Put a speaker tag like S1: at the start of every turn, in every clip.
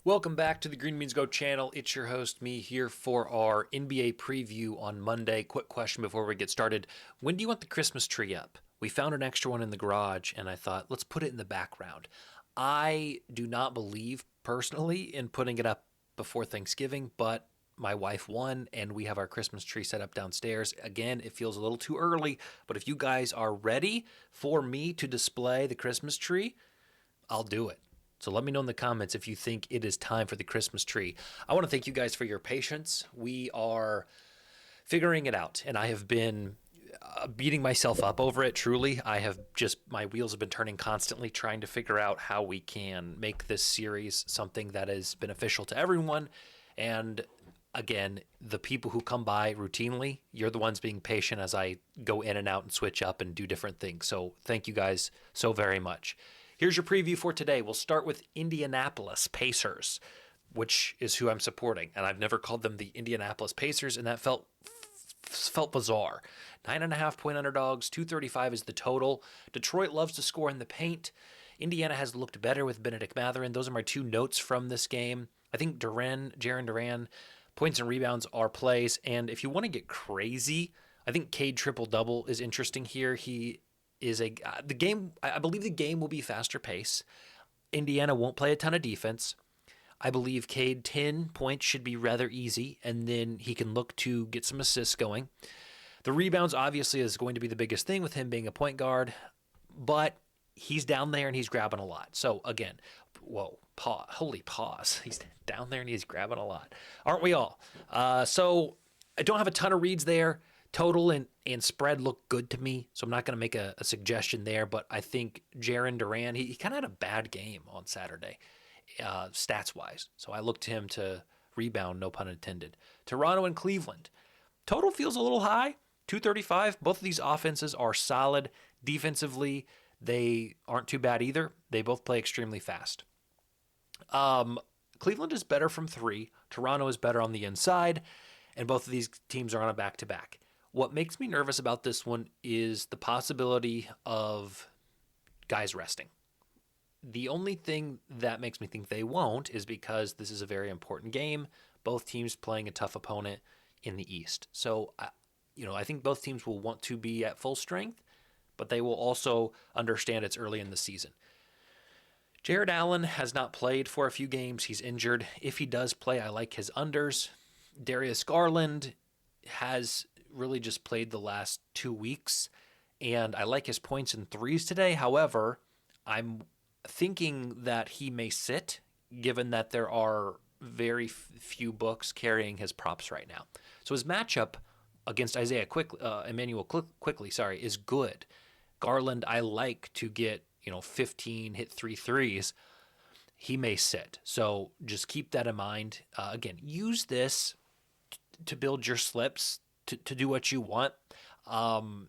S1: Welcome back to the Green Beans Go channel. It's your host, me, here for our NBA preview on Monday. Quick question before we get started. When do you want the Christmas tree up? We found an extra one in the garage, and I thought, let's put it in the background. I do not believe, personally, in putting it up before Thanksgiving, but my wife won, and we have our Christmas tree set up downstairs. Again, it feels a little too early, but if you guys are ready for me to display the Christmas tree, I'll do it. So let me know in the comments if you think it is time for the Christmas tree. I want to thank you guys for your patience. We are figuring it out, and I have been beating myself up over it, truly. My wheels have been turning constantly trying to figure out how we can make this series something that is beneficial to everyone. And again, the people who come by routinely, you're the ones being patient as I go in and out and switch up and do different things. So thank you guys so very much. Here's your preview for today. We'll start with Indianapolis Pacers, which is who I'm supporting. And I've never called them the Indianapolis Pacers, and that felt bizarre. 9.5-point underdogs, 235 is the total. Detroit loves to score in the paint. Indiana has looked better with Benedict Mathurin. Those are my two notes from this game. I think Jaren Duran, points and rebounds are plays. And if you want to get crazy, I think Cade triple-double is interesting here. He is the game. I believe the game will be faster pace. Indiana won't play a ton of defense. I believe Cade 10 points should be rather easy, and then he can look to get some assists going. The rebounds obviously is going to be the biggest thing with him being a point guard, but he's down there and he's grabbing a lot. So again, holy pause. He's down there and he's grabbing a lot. Aren't we all? So I don't have a ton of reads there. Total and spread look good to me, so I'm not going to make a suggestion there, but I think Jaren Duran, he kind of had a bad game on Saturday, stats-wise. So I look to him to rebound, no pun intended. Toronto and Cleveland. Total feels a little high, 235. Both of these offenses are solid. Defensively, they aren't too bad either. They both play extremely fast. Cleveland is better from three. Toronto is better on the inside, and both of these teams are on a back-to-back. What makes me nervous about this one is the possibility of guys resting. The only thing that makes me think they won't is because this is a very important game. Both teams playing a tough opponent in the East. So, I think both teams will want to be at full strength, but they will also understand it's early in the season. Jared Allen has not played for a few games. He's injured. If he does play, I like his unders. Darius Garland has really just played the last 2 weeks, and I like his points and threes today. However, I'm thinking that he may sit, given that there are very few books carrying his props right now. So his matchup against Emmanuel Quickly, is good. Garland, I like to get 15, hit 3 threes. He may sit, so just keep that in mind. Again, use this to build your slips, to do what you want. I'm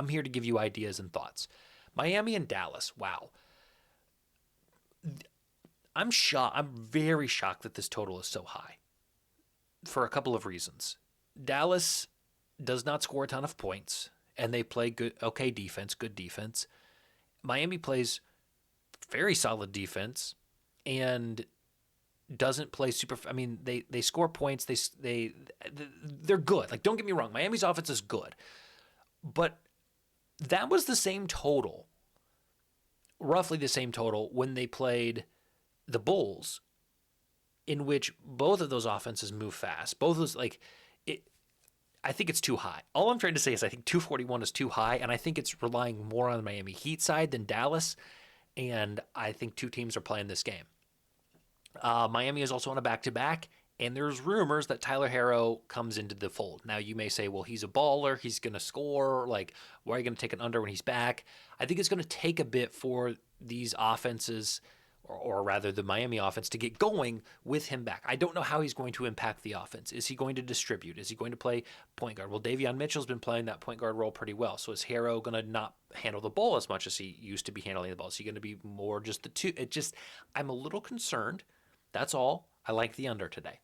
S1: here to give you ideas and thoughts. Miami and Dallas, wow. I'm shocked. I'm very shocked that this total is so high for a couple of reasons. Dallas does not score a ton of points, and they play good defense. Miami plays very solid defense and doesn't play super. I mean, they score points. They're good. Like, don't get me wrong, Miami's offense is good, but that was the same total, roughly the same total when they played the Bulls, in which both of those offenses move fast. Both of those, I think it's too high. All I'm trying to say is I think 241 is too high, and I think it's relying more on the Miami Heat side than Dallas, and I think two teams are playing this game. Miami is also on a back-to-back, and there's rumors that Tyler Herro comes into the fold. Now, you may say, well, he's a baller, he's going to score, why are you going to take an under when he's back? I think it's going to take a bit for these offenses, or rather the Miami offense, to get going with him back. I don't know how he's going to impact the offense. Is he going to distribute? Is he going to play point guard? Well, Davion Mitchell's been playing that point guard role pretty well. So is Herro going to not handle the ball as much as he used to be handling the ball? Is he going to be more just the two? I'm a little concerned. That's all. I like the under today.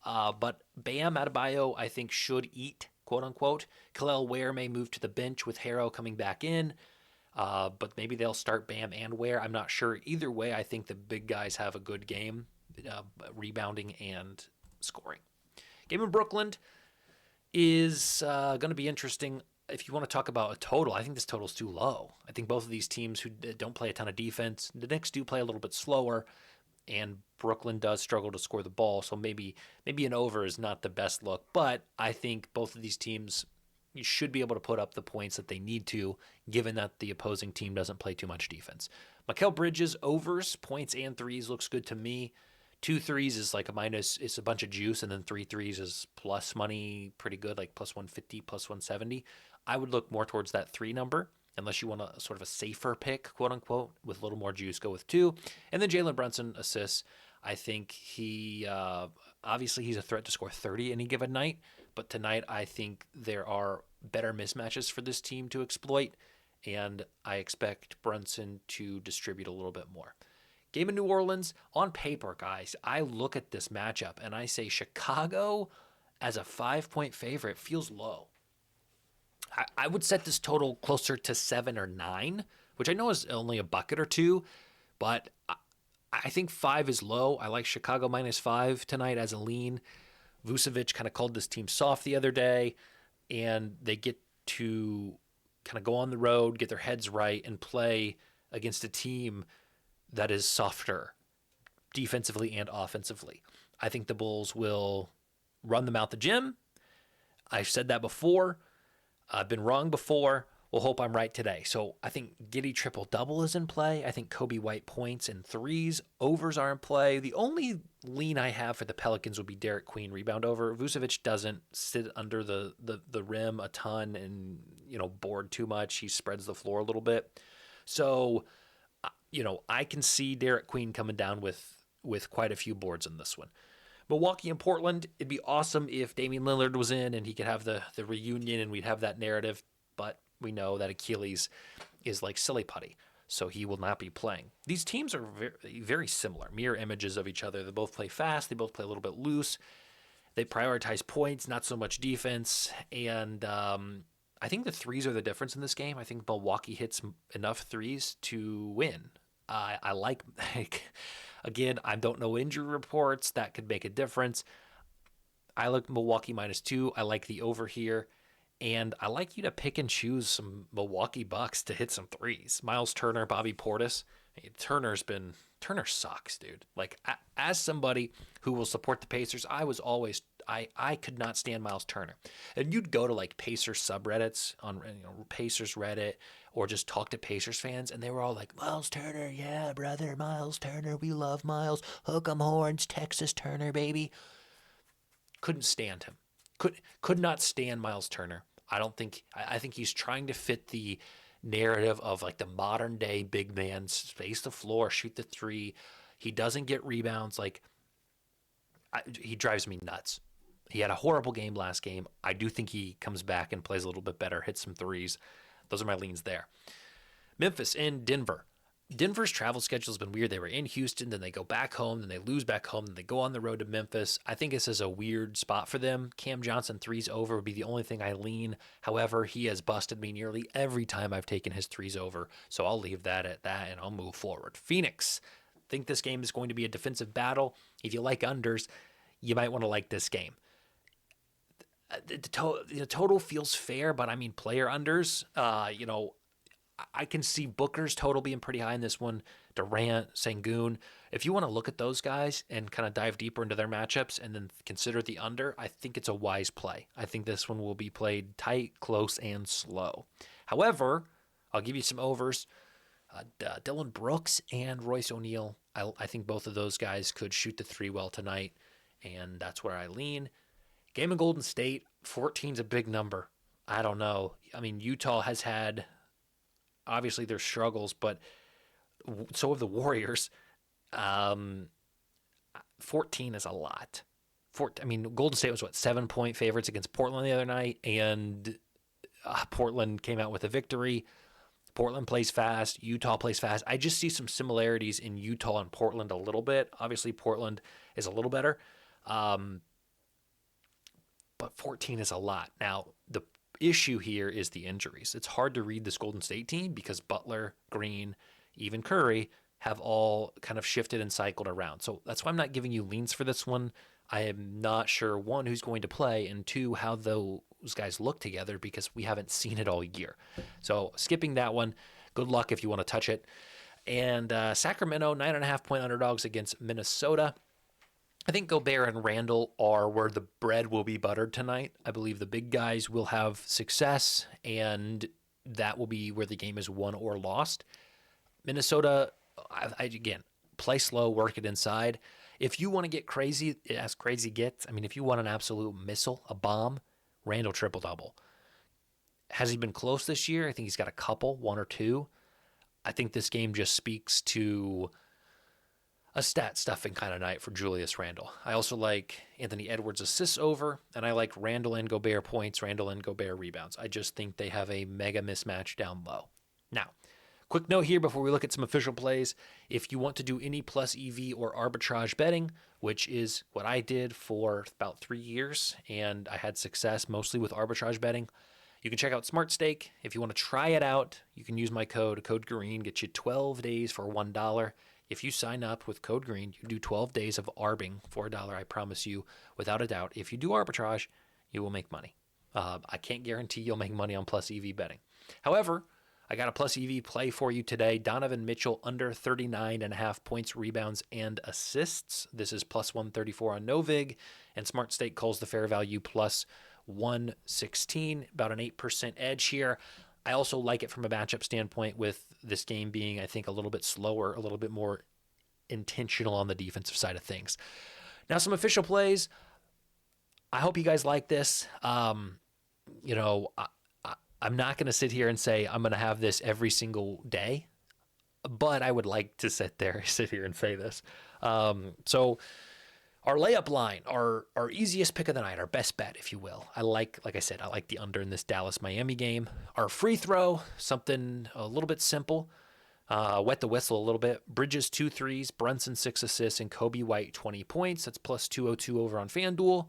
S1: But Bam Adebayo, I think, should eat, quote unquote. Khalil Ware may move to the bench with Herro coming back in. But maybe they'll start Bam and Ware. I'm not sure. Either way, I think the big guys have a good game. rebounding and scoring. Game in Brooklyn is going to be interesting. If you want to talk about a total, I think this total is too low. I think both of these teams who don't play a ton of defense, the Knicks do play a little bit slower, and Brooklyn does struggle to score the ball. So maybe an over is not the best look. But I think both of these teams, you should be able to put up the points that they need to, given that the opposing team doesn't play too much defense. Mikal Bridges overs, points and threes looks good to me. 2 threes is like a minus, it's a bunch of juice, and then 3 threes is plus money, pretty good, like plus 150, plus 170. I would look more towards that 3 number, unless you want a sort of a safer pick, quote unquote, with a little more juice, go with 2. And then Jalen Brunson assists. I think he, obviously he's a threat to score 30 any given night, but tonight I think there are better mismatches for this team to exploit, and I expect Brunson to distribute a little bit more. Game in New Orleans, on paper, guys, I look at this matchup and I say Chicago as a 5-point favorite feels low. I would set this total closer to 7 or 9, which I know is only a bucket or 2, but I think 5 is low. I like Chicago -5 tonight as a lean. Vucevic kind of called this team soft the other day, and they get to kind of go on the road, get their heads right, and play against a team that is softer defensively and offensively. I think the Bulls will run them out the gym. I've said that before. I've been wrong before. We'll hope I'm right today. So I think Giddey triple-double is in play. I think Kobe White points and threes. Overs are in play. The only lean I have for the Pelicans would be Derek Queen rebound over. Vucevic doesn't sit under the rim a ton and, board too much. He spreads the floor a little bit. So, I can see Derek Queen coming down with quite a few boards in this one. Milwaukee and Portland, it'd be awesome if Damian Lillard was in and he could have the reunion and we'd have that narrative, but we know that Achilles is like silly putty, so he will not be playing. These teams are very, very similar, mirror images of each other. They both play fast, they both play a little bit loose, they prioritize points, not so much defense, and I think the threes are the difference in this game. I think Milwaukee hits enough threes to win. I like, again, I don't know injury reports. That could make a difference. I like Milwaukee -2. I like the over here. And I like you to pick and choose some Milwaukee Bucks to hit some threes. Miles Turner, Bobby Portis. Turner sucks, dude. Like, as somebody who will support the Pacers, I could not stand Miles Turner. And you'd go to like Pacers subreddits on Pacers Reddit or just talk to Pacers fans, and they were all like, Miles Turner, yeah, brother, Miles Turner, we love Miles. Hook 'em horns, Texas Turner, baby. Couldn't stand him. Could not stand Miles Turner. I think he's trying to fit the narrative of like the modern day big man, space the floor, shoot the 3. He doesn't get rebounds. He drives me nuts. He had a horrible game last game. I do think he comes back and plays a little bit better, hits some threes. Those are my leans there. Memphis and Denver. Denver's travel schedule has been weird. They were in Houston, then they go back home, then they lose back home, then they go on the road to Memphis. I think this is a weird spot for them. Cam Johnson threes over would be the only thing I lean. However, he has busted me nearly every time I've taken his threes over, so I'll leave that at that and I'll move forward. Phoenix. I think this game is going to be a defensive battle. If you like unders, you might want to like this game. The total feels fair, but I mean player unders. I can see Booker's total being pretty high in this one. Durant, Sengun. If you want to look at those guys and kind of dive deeper into their matchups and then consider the under, I think it's a wise play. I think this one will be played tight, close, and slow. However, I'll give you some overs. Dylan Brooks and Royce O'Neal. I think both of those guys could shoot the 3 well tonight, and that's where I lean. Game in Golden State, 14's a big number. I don't know. I mean, Utah has had, obviously, their struggles, but so have the Warriors. 14 is a lot. Golden State was, 7-point favorites against Portland the other night, and Portland came out with a victory. Portland plays fast. Utah plays fast. I just see some similarities in Utah and Portland a little bit. Obviously, Portland is a little better. But 14 is a lot. Now, the issue here is the injuries. It's hard to read this Golden State team because Butler, Green, even Curry, have all kind of shifted and cycled around. So that's why I'm not giving you leans for this one. I am not sure, one, who's going to play, and two, how those guys look together because we haven't seen it all year. So skipping that one. Good luck if you want to touch it. And Sacramento, 9.5-point underdogs against Minnesota. I think Gobert and Randall are where the bread will be buttered tonight. I believe the big guys will have success, and that will be where the game is won or lost. Minnesota, again, play slow, work it inside. If you want to get crazy, as crazy gets, I mean, if you want an absolute missile, a bomb, Randall triple-double. Has he been close this year? I think he's got a couple, one or two. I think this game just speaks to a stat-stuffing kind of night for Julius Randle. I also like Anthony Edwards' assists over, and I like Randle and Gobert points, Randle and Gobert rebounds. I just think they have a mega mismatch down low. Now, quick note here before we look at some official plays. If you want to do any plus EV or arbitrage betting, which is what I did for about 3 years, and I had success mostly with arbitrage betting, you can check out Smart Stake. If you want to try it out, you can use my code GREEN, get you 12 days for $1. If you sign up with code GREEN, you do 12 days of arbing for $1. I promise you, without a doubt, if you do arbitrage, you will make money. I can't guarantee you'll make money on plus EV betting. However, I got a plus EV play for you today. Donovan Mitchell under 39.5 points, rebounds, and assists. This is plus 134 on Novig, and Smart Stake calls the fair value plus 116, about an 8% edge here. I also like it from a matchup standpoint with this game being, I think, a little bit slower, a little bit more intentional on the defensive side of things. Now, some official plays. I hope you guys like this. I'm not going to sit here and say I'm going to have this every single day, but I would like to sit here and say this. So our layup line, our easiest pick of the night, our best bet, if you will. Like I said, I like the under in this Dallas-Miami game. Our free throw, something a little bit simple. Wet the whistle a little bit. Bridges 2 threes, Brunson 6 assists, and Kobe White 20 points. That's plus 202 over on FanDuel.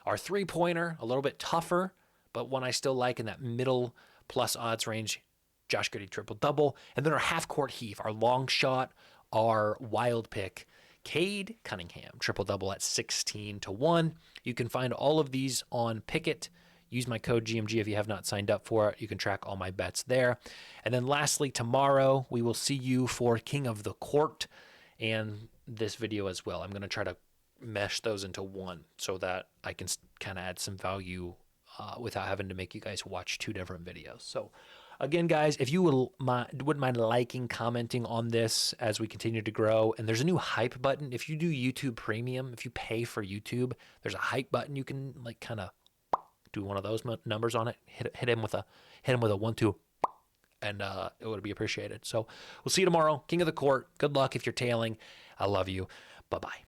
S1: Our three-pointer, a little bit tougher, but one I still like in that middle plus odds range. Josh Giddey triple-double. And then our half-court heave, our long shot, our wild pick, Cade Cunningham, triple-double at 16-1. You can find all of these on Pickett. Use my code GMG if you have not signed up for it. You can track all my bets there. And then lastly, tomorrow, we will see you for King of the Court and this video as well. I'm going to try to mesh those into one so that I can kind of add some value without having to make you guys watch 2 different videos. So again, guys, if you wouldn't mind liking, commenting on this as we continue to grow, and there's a new hype button. If you do YouTube Premium, if you pay for YouTube, there's a hype button. You can like kind of do one of those numbers on it. Hit him with a 1-2, and it would be appreciated. So we'll see you tomorrow. King of the Court. Good luck if you're tailing. I love you. Bye bye.